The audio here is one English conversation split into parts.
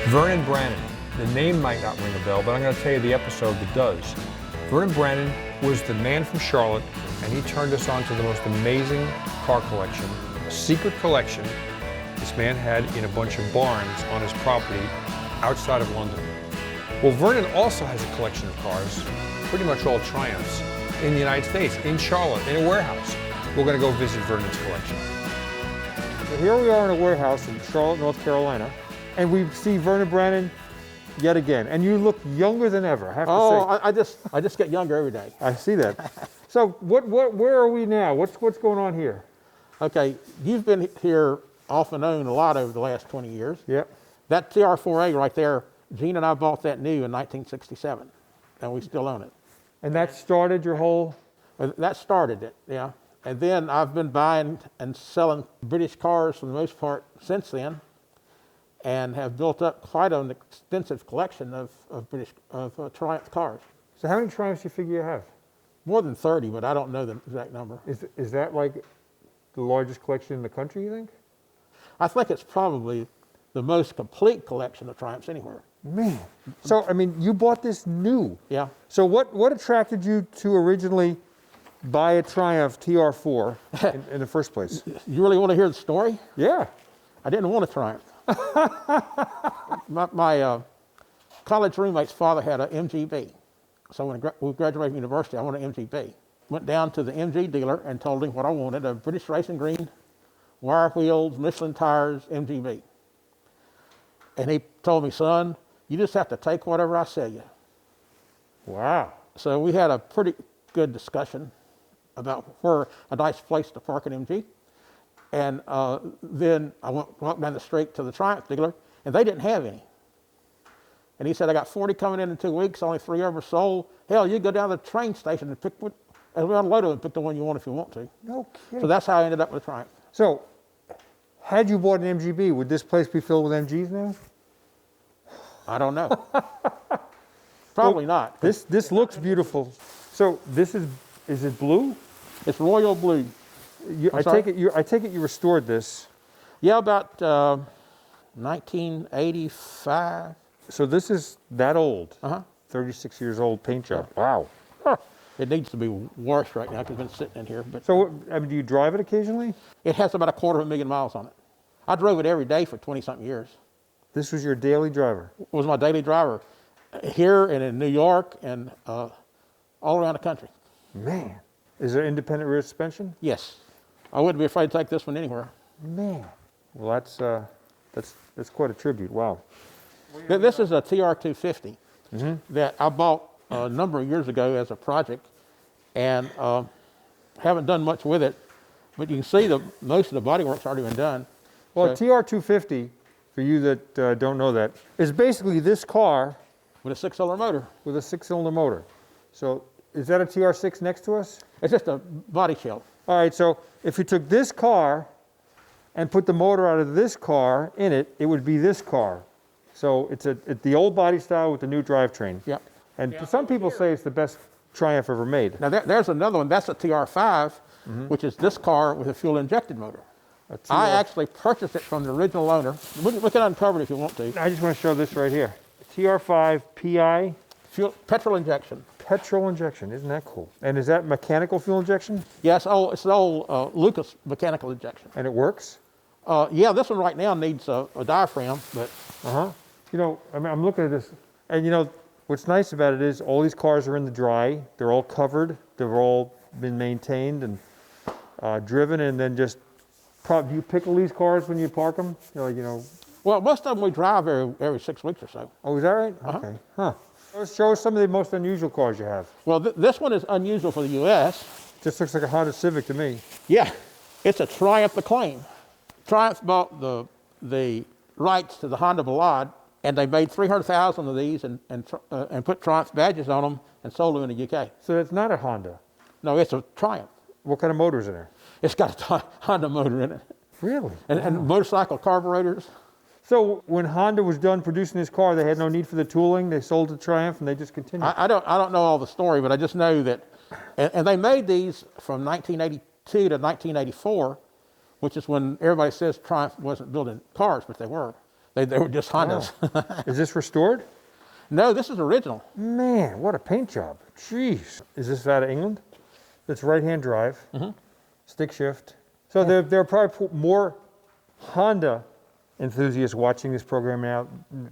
Vernon Brannon. The name might not ring a bell, but I'm going to tell you the episode that does. Vernon Brannon was the man from Charlotte, and he turned us on to the most amazing car collection, a secret collection this man had in a bunch of barns on his property outside of London. Well, Vernon also has a collection of cars, pretty much all Triumphs, in the United States, in Charlotte, in a warehouse. We're going to go visit Vernon's collection. So here we are in a warehouse in Charlotte, North Carolina, and we see Vernon Brannon yet again. And you look younger than ever, I have to say. I just get younger every day. I see that. So where are we now? What's going on here? Okay, you've been here off and on a lot over the last 20 years. Yep. That TR4A right there, Gene and I bought that new in 1967, and we still own it. And that started your whole... That started it, yeah. And then I've been buying and selling British cars for the most part since then, and have built up quite an extensive collection of Triumph cars. So how many Triumphs do you figure you have? More than 30, but I don't know the exact number. Is that like the largest collection in the country, you think? I think it's probably the most complete collection of Triumphs anywhere. Man. So, I mean, you bought this new. Yeah. So what attracted you to originally buy a Triumph TR4 in the first place? You really want to hear the story? Yeah. I didn't want a Triumph. my college roommate's father had an MGB. So when we graduated from university, I wanted an MGB. Went down to the MG dealer and told him what I wanted, a British Racing Green, wire wheels, Michelin tires, MGB. And he told me, son, you just have to take whatever I sell you. Wow. So we had a pretty good discussion about where a nice place to park an MG. And then I walked down the street to the Triumph dealer, and they didn't have any. And he said, I got 40 coming in 2 weeks, only 3 of them are sold. Hell, you go down to the train station and pick one, and we unload them and pick the one you want if you want to. No kidding. So that's how I ended up with a Triumph. So, had you bought an MGB, would this place be filled with MGs now? I don't know. Probably not. This looks beautiful. So this is it blue? It's royal blue. I take it you restored this. Yeah, about 1985. So this is that old. 36 years old paint job. Wow. Huh. It needs to be washed right now because it's been sitting in here. But so, I mean, do you drive it occasionally? It has about 250,000 miles on it. I drove it every day for 20-something years. This was your daily driver? It was my daily driver here and in New York and all around the country. Man. Is there independent rear suspension? Yes. I wouldn't be afraid to take this one anywhere. Man. Well, that's quite a tribute. Wow. This is a TR250 that I bought a number of years ago as a project, and haven't done much with it. But you can see most of the body work's already been done. Well, so, TR250, for you that don't know that, is basically this car with a 6-cylinder motor. With a 6-cylinder motor. So is that a TR6 next to us? It's just a body shell. All right, so if you took this car and put the motor out of this car in it, it would be this car. So it's the old body style with the new drivetrain. Yep. And some people say it's the best Triumph ever made. Now there's another one. That's a TR5, which is this car with a fuel-injected motor. I actually purchased it from the original owner. We can uncover it if you want to. I just want to show this right here. TR5 PI. Petrol injection. Petrol injection. Isn't that cool? And is that mechanical fuel injection? Yes, it's the old Lucas mechanical injection. And it works? Yeah, this one right now needs a diaphragm, but... You know, I mean, I'm looking at this, and you know, what's nice about it is all these cars are in the dry. They're all covered. They've all been maintained and driven, and then just... Do you pickle these cars when you park them? You know. Well, most of them we drive every 6 weeks or so. Oh, is that right? Okay. Huh. Show us some of the most unusual cars you have. Well, this one is unusual for the U.S. Just looks like a Honda Civic to me. Yeah, it's a Triumph Acclaim. Triumph bought the rights to the Honda Ballade, and they made 300,000 of these and put Triumph badges on them and sold them in the UK. So it's not a Honda? No, it's a Triumph. What kind of motor is in there? It's got a Honda motor in it. Really? And motorcycle carburetors. So when Honda was done producing this car, they had no need for the tooling. They sold the Triumph, and they just continued. I don't know all the story, but I just know that, and they made these from 1982 to 1984, which is when everybody says Triumph wasn't building cars, but they were. They were just Hondas. Oh. Is this restored? No, this is original. Man, what a paint job. Jeez. Is this out of England? It's right-hand drive, stick shift. So there are probably more Honda enthusiasts watching this program now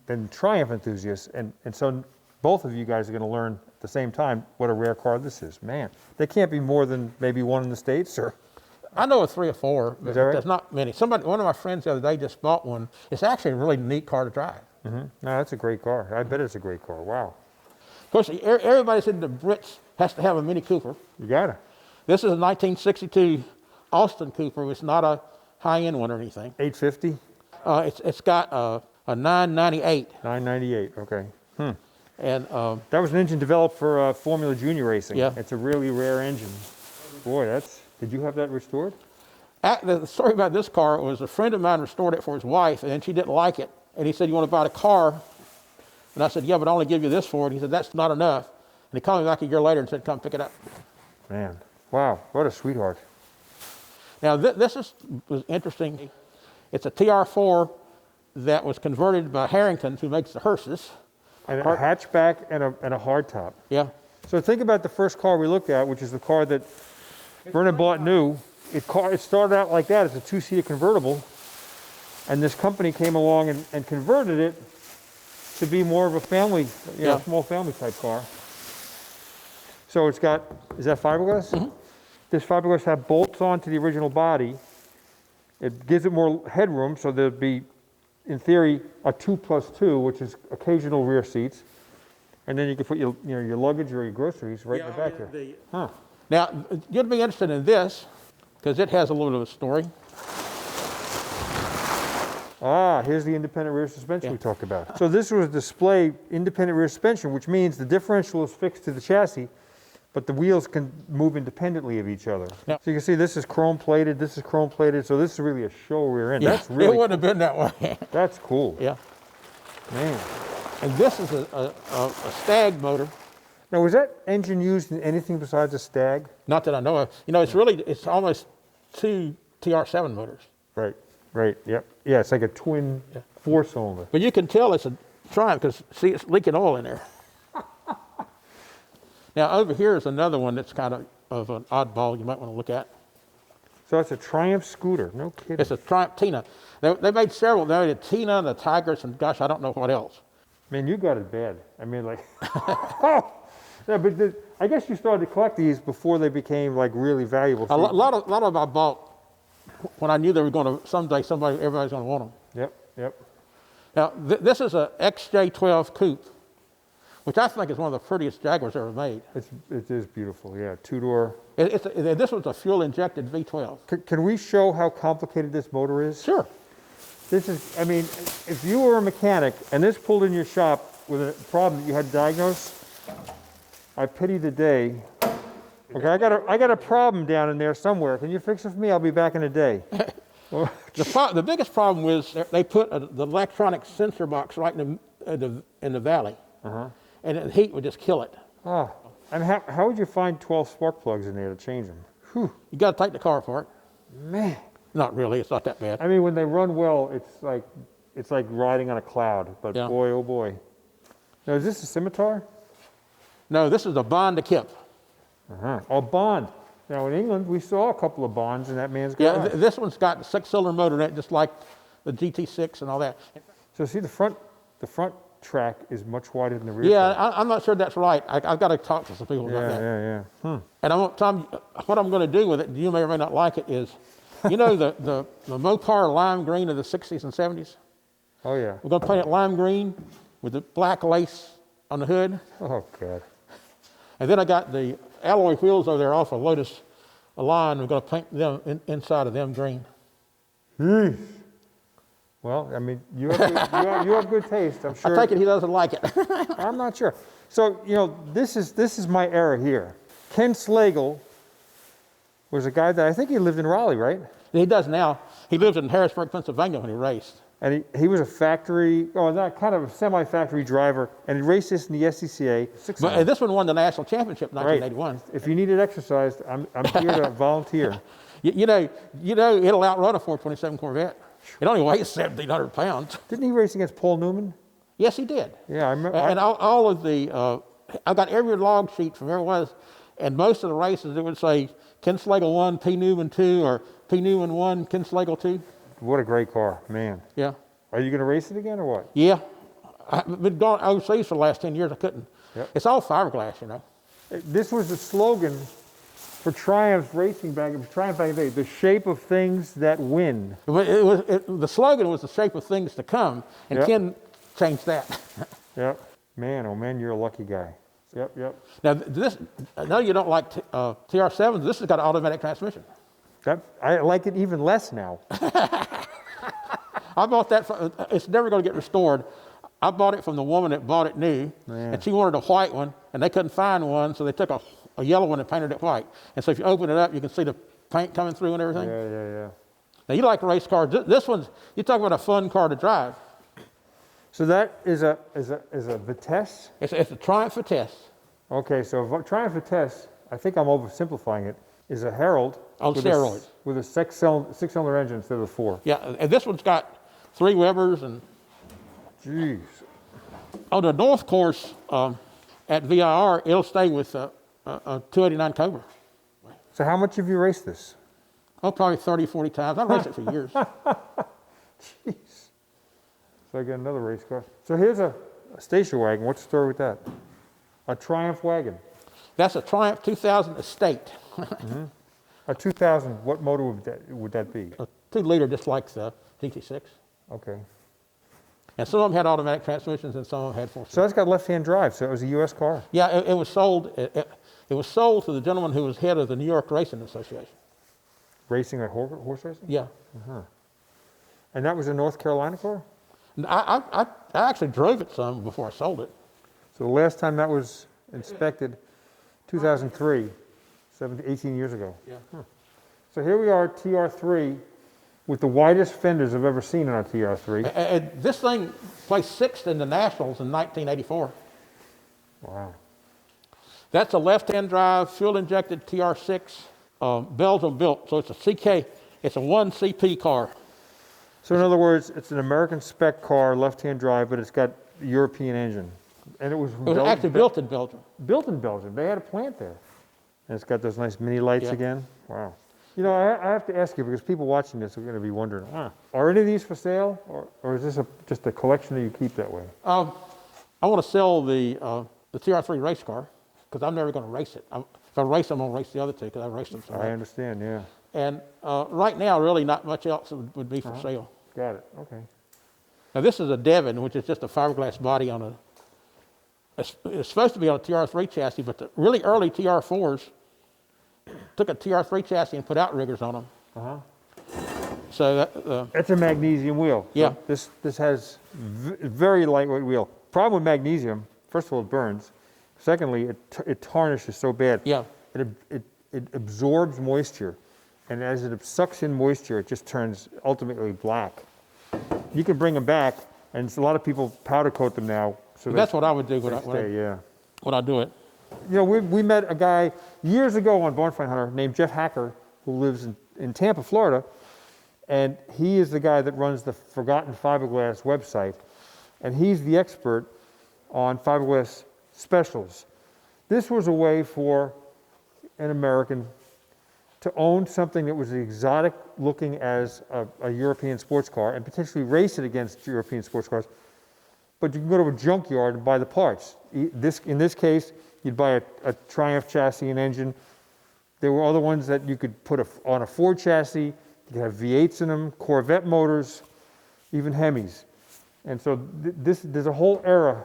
than Triumph enthusiasts. And so both of you guys are going to learn at the same time what a rare car this is. Man, there can't be more than maybe one in the States, or? I know of 3 or 4, but Is that right? there's not many. One of my friends the other day just bought one. It's actually a really neat car to drive. No, that's a great car. I bet it's a great car. Wow. Of course, everybody said the Brits has to have a Mini Cooper. You got it. This is a 1962 Austin Cooper. It's not a high-end one or anything. 850? It's got a 998. 998, okay. And That was an engine developed for Formula Junior racing. Yeah. It's a really rare engine. Boy, did you have that restored? the story about this car was a friend of mine restored it for his wife, and then she didn't like it. And he said, "You want to buy the car?" And I said, "Yeah, but I'll only give you this for it." He said, "That's not enough." And he called me back a year later and said, "Come pick it up." Man, wow, what a sweetheart. Now, was interesting. It's a TR4 that was converted by Harrington, who makes the hearses. And a hatchback and a hardtop. Yeah. So think about the first car we looked at, which is the car that Vernon bought new. It started out like that. It's a 2-seater convertible. And this company came along and converted it to be more of a family, small family type car. So it's got, is that fiberglass? Mm-hmm. This fiberglass have bolts onto the original body. It gives it more headroom, so there'd be, in theory, a 2+2, which is occasional rear seats. And then you can put your luggage or your groceries right in the back here. Now, you'd be interested in this, because it has a little bit of a story. Here's the independent rear suspension we talked about. So this was display independent rear suspension, which means the differential is fixed to the chassis, but the wheels can move independently of each other. Yep. So you can see this is chrome plated, this is chrome plated, so this is really a show rear end. Yeah, That's really, it wouldn't have been that way. That's cool. Yeah. Man. And this is a Stag motor. Now, was that engine used in anything besides a Stag? Not that I know of. It's almost 2 TR7 motors. Right, yep. Yeah, it's like a twin 4-cylinder. But you can tell it's a Triumph because, see, it's leaking oil in there. Now, over here is another one that's kind of an oddball you might want to look at. So it's a Triumph scooter, no kidding. It's a Triumph Tina. They made several. They made a Tina, the Tigers, and gosh, I don't know what else. Man, you got it bad. I mean, like, yeah, but I guess you started to collect these before they became like really valuable. A lot of them I bought when I knew they were going to someday everybody's going to want them. Yep. Now this is a XJ12 coupe, which I think is one of the prettiest Jaguars ever made. It is beautiful. Yeah, 2-door. This was a fuel injected V12. Can we show how complicated this motor is? Sure. This is, I mean, if you were a mechanic and this pulled in your shop with a problem that you had to diagnose, I pity the day. Okay, I got a problem down in there somewhere. Can you fix it for me? I'll be back in a day. The biggest problem was they put the electronic sensor box right in the valley, and the heat would just kill it. Oh, and how would you find 12 spark plugs in there to change them? Whew. You got to take the car apart. Man. Not really. It's not that bad. I mean, when they run well, it's like riding on a cloud. But boy, oh boy. Now, is this a Scimitar? No, this is a Bond to Kip. Oh, Bond. Now, in England, we saw a couple of Bonds in that man's garage. Yeah, this one's got a 6-cylinder motor in it, just like the GT6 and all that. So see, the front track is much wider than the rear. Yeah, track. I'm not sure that's right. I've got to talk to some people about that. Yeah. And Tom, what I'm going to do with it, you may or may not like it, is, you know, the Mopar lime green of the 60s and 70s? Oh, yeah. We're going to paint it lime green with the black lace on the hood. Oh, God. And then I got the alloy wheels over there off of Lotus Elan. We're going to paint them inside of them green. Jeez. Well, I mean, you have good taste, I'm sure. I take it he doesn't like it. I'm not sure. So, this is my era here. Ken Slagle was a guy that I think he lived in Raleigh, right? He does now. He lived in Harrisburg, Pennsylvania when he raced. And he was a factory, not kind of a semi-factory driver, and he raced this in the SCCA. But this one won the national championship in 1981. Right. If you needed exercise, I'm here to volunteer. You know, it'll outrun a 427 Corvette. It only weighs 1,700 pounds. Didn't he race against Paul Newman? Yes, he did. Yeah, I remember. And all of the, I got every log sheet from everyone, and most of the races it would say Ken Slagle 1, P. Newman 2, or P. Newman 1, Ken Slagle 2. What a great car, man. Yeah. Are you going to race it again or what? Yeah. I've been going overseas for the last 10 years. I couldn't. Yep. It's all fiberglass, you know. This was the slogan for Triumph racing back in the day, the shape of things that win. The slogan was the shape of things to come, and Yep. Ken changed that. Yep. Man, oh man, you're a lucky guy. Yep. Now, this, I know you don't like TR7s. This has got an automatic transmission. I like it even less now. I bought that, it's never going to get restored. I bought it from the woman that bought it new, Man. and she wanted a white one, and they couldn't find one, so they took a yellow one and painted it white. And so if you open it up, you can see the paint coming through and everything. Yeah. Now, you like race cars. This one's, you talk about a fun car to drive. So that is a Vitesse? It's a Triumph Vitesse. Okay, so Triumph Vitesse, I think I'm oversimplifying it, is a Herald. On steroids. With a six-cylinder engine instead of the 4. Yeah, and this one's got 3 Webers and... Jeez. On the North course at VIR, it'll stay with a 289 Cobra. So how much have you raced this? Oh, probably 30, 40 times. I've raced it for years. Jeez. So I got another race car. So here's a station wagon. What's the story with that? A Triumph wagon. That's a Triumph 2000 Estate. Mm-hmm. A 2000, what motor would that be? A 2-liter, just like the GT6. Okay. And some of them had automatic transmissions, and some of them had 4-cylinder. So that's got left-hand drive, so it was a U.S. car? Yeah, it was sold. It was sold to the gentleman who was head of the New York Racing Association. Racing, like horse racing? Yeah. Uh-huh. And that was a North Carolina car? I actually drove it some before I sold it. So the last time that was inspected, 2003, 18 years ago. Yeah. Huh. So here we are, TR3, with the widest fenders I've ever seen on a TR3. And this thing placed 6th in the Nationals in 1984. Wow. That's a left-hand drive, fuel-injected TR6, Belgium built. So it's a CK, it's a 1 CP car. So in other words, it's an American spec car, left-hand drive, but it's got a European engine. And it was Actually built in Belgium. Built in Belgium. They had a plant there. And it's got those nice mini lights Yeah. again. Wow. You know, I have to ask you, because people watching this are going to be wondering, are any of these for sale, or is this just a collection that you keep that way? I want to sell the TR3 race car, because I'm never going to race it. If I race them, I'm going to race the other two, because I raced them so much. I understand, yeah. And right now, really not much else would be for sale. Got it, okay. Now this is a Devon, which is just a fiberglass body on it's supposed to be on a TR3 chassis, but the really early TR4s took a TR3 chassis and put outriggers on them. Uh-huh. So That's a magnesium wheel. Yeah. So this has very lightweight wheel. Problem with magnesium, first of all, it burns. Secondly, it tarnishes so bad. Yeah. It absorbs moisture, and as it sucks in moisture, it just turns ultimately black. You can bring them back, and a lot of people powder coat them now. So that's what I would do when I do it. You know, we met a guy years ago on Barn Find Hunter named Jeff Hacker, who lives in Tampa, Florida, and he is the guy that runs the Forgotten Fiberglass website, and he's the expert on fiberglass specials. This was a way for an American to own something that was exotic looking as a European sports car and potentially race it against European sports cars. But you can go to a junkyard and buy the parts. In this case, you'd buy a Triumph chassis and engine. There were other ones that you could put on a Ford chassis. You could have V8s in them, Corvette motors, even Hemis. And so there's a whole era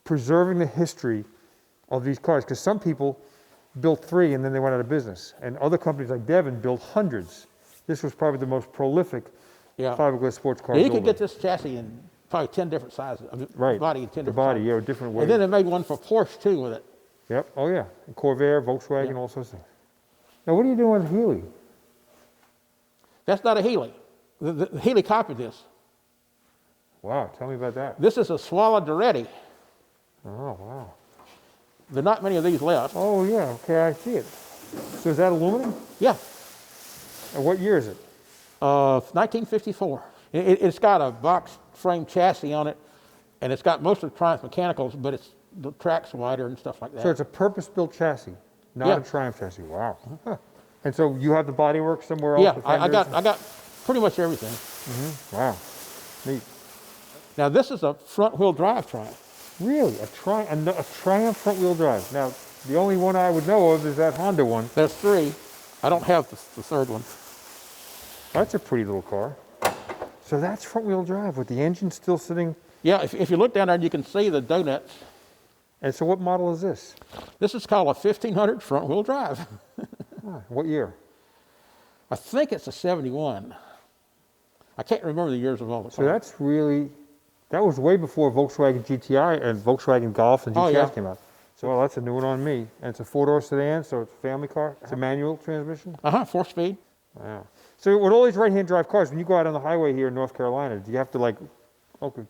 preserving the history of these cars, because some people built 3 and then they went out of business. And other companies like Devon built hundreds. This was probably the most prolific fiberglass sports car You builder. could get this chassis in probably 10 different sizes. Right. Body in 10 the different body, sizes. yeah, different ways. And then they made one for Porsche too with it. Yep, oh yeah. Corvair, Volkswagen, Yeah. all sorts of things. Now what are you doing with Healy? That's not a Healy. The Healy copied this. Wow, tell me about that. This is a Swalla Duretti. Oh, wow. There are not many of these left. Oh yeah, okay, I see it. So is that aluminum? Yeah. And what year is it? 1954. It's got a box frame chassis on it, and it's got most of the Triumph mechanicals, but the track's wider and stuff like that. So it's a purpose-built chassis, not a Triumph chassis. Wow. Huh. And so you have the bodywork somewhere else? Yeah, I got pretty much everything. Wow. Neat. Now this is a front-wheel drive Triumph. Really? A Triumph front-wheel drive. Now, the only one I would know of is that Honda one. There's 3. I don't have the third one. That's a pretty little car. So that's front-wheel drive with the engine still sitting. Yeah, if you look down there, you can see the donuts. And so what model is this? This is called a 1500 front-wheel drive. What year? I think it's a 71. I can't remember the years of all the cars. So that's really, that was way before Volkswagen GTI and Volkswagen Golf and GTIs came out. So well, that's a new one on me. And it's a 4-door sedan, so it's a family car. It's a manual transmission. 4-speed. Wow. So with all these right-hand drive cars, when you go out on the highway here in North Carolina, do you have to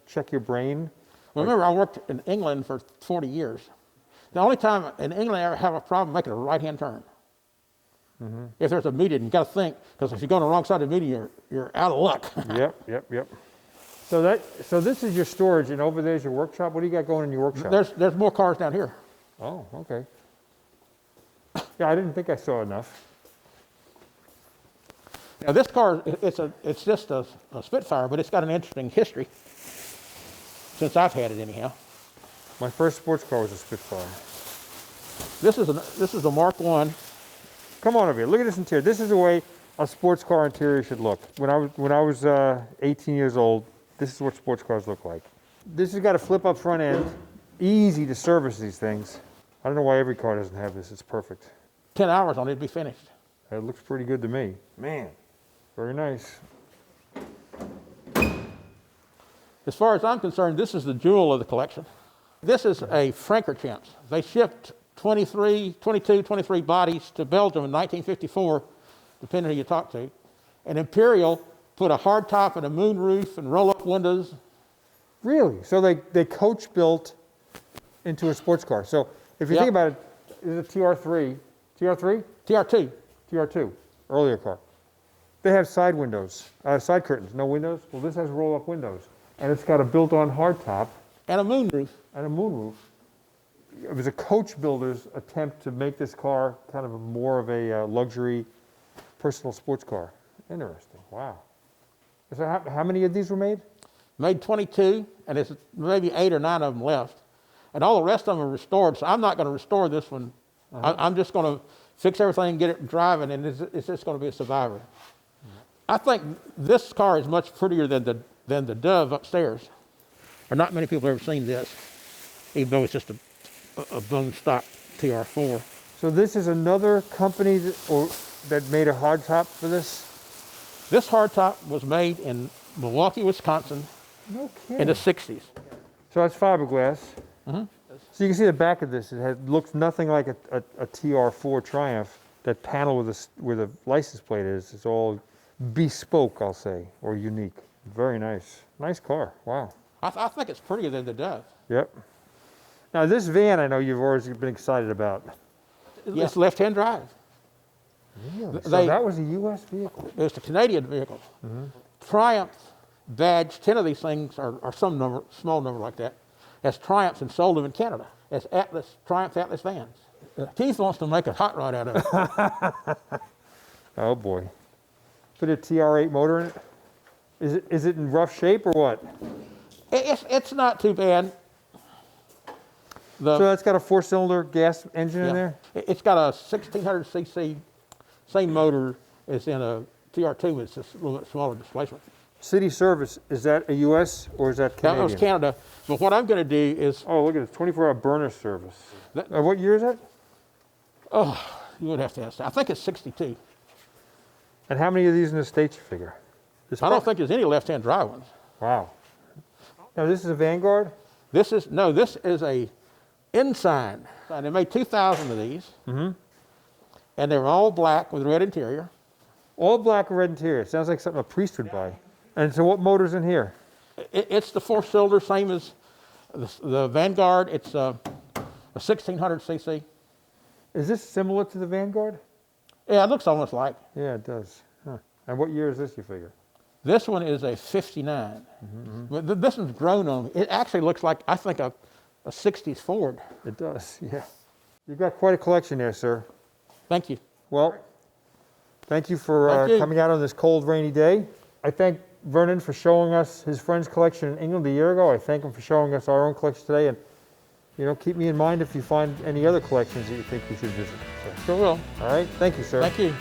check your brain? Well, remember, I worked in England for 40 years. The only time in England I ever have a problem making a right-hand turn. If there's a median, you got to think, because if you go on the wrong side of the median, you're out of luck. Yep. So this is your storage, and over there's your workshop. What do you got going in your workshop? There's more cars down here. Oh, okay. Yeah, I didn't think I saw enough. Now this car, it's just a Spitfire, but it's got an interesting history since I've had it anyhow. My first sports car was a Spitfire. This is a Mark I. Come on over here. Look at this interior. This is the way a sports car interior should look. When I was 18 years old, this is what sports cars look like. This has got a flip-up front end. Easy to service these things. I don't know why every car doesn't have this. It's perfect. 10 hours on it, it'd be finished. It looks pretty good to me. Man, very nice. As far as I'm concerned, this is the jewel of the collection. This is a Frankerchamps. They shipped 22, 23 bodies to Belgium in 1954, depending who you talk to. And Imperial put a hard top and a moon roof and roll-up windows. Really? So they coach built into a sports car. So if you think about it, it's a TR3. TR3? TR2. TR2, earlier car. They have side windows, side curtains, no windows. Well, this has roll-up windows. And it's got a built-on hardtop. And a moon roof. And a moon roof. It was a coach builder's attempt to make this car kind of more of a luxury personal sports car. Interesting, wow. So how many of these were made? Made 22, and there's maybe 8 or 9 of them left. And all the rest of them are restored, so I'm not going to restore this one. I'm just going to fix everything, get it driving, and it's just going to be a survivor. I think this car is much prettier than the Dove upstairs. Or not many people have ever seen this, even though it's just a bone stock TR4. So this is another company that made a hardtop for this? This hardtop was made in Milwaukee, Wisconsin No kidding. in the 60s. So that's fiberglass. So you can see the back of this. It looks nothing like a TR4 Triumph. That panel where the license plate is all bespoke, I'll say, or unique. Very nice. Nice car. Wow. I think it's prettier than the Dove. Yep. Now this van I know you've always been excited about. It's left-hand drive. Really? So that was a U.S. vehicle? It's a Canadian vehicle. Triumph badged 10 of these things, or some number, small number like that, as Triumphs and sold them in Canada as Triumph Atlas vans. Keith wants to make a hot rod out of it. Oh boy. Put a TR8 motor in it? Is it in rough shape or what? It's not too bad. So that's got a 4-cylinder gas engine in there? It's got a 1600cc, same motor as in a TR2, but it's just a little bit smaller displacement. City service, is that a U.S. or is that Canadian? That was Canada. But what I'm going to do is... Oh, look at it, 24-hour burner service. What year is that? Oh, you would have to ask that. I think it's 62. And how many of these in the States you figure? I don't think there's any left-hand drive ones. Wow. Now this is a Vanguard? This is a Ensign. And they made 2,000 of these. And they were all black with red interior. All black and red interior. Sounds like something a priest would buy. And so what motor's in here? It's the 4-cylinder, same as the Vanguard. It's a 1600cc. Is this similar to the Vanguard? Yeah, it looks almost like. Yeah, it does. Huh. And what year is this, you figure? This one is a 59. But this one's grown on me. It actually looks like, I think, a 60s Ford. It does, yeah. You've got quite a collection there, sir. Thank you. Well, thank you for Thank you. coming out on this cold, rainy day. I thank Vernon for showing us his friend's collection in England a year ago. I thank him for showing us our own collection today. And, you know, keep me in mind if you find any other collections that you think we should visit. So, Sure will. all right, thank you, sir. Thank you.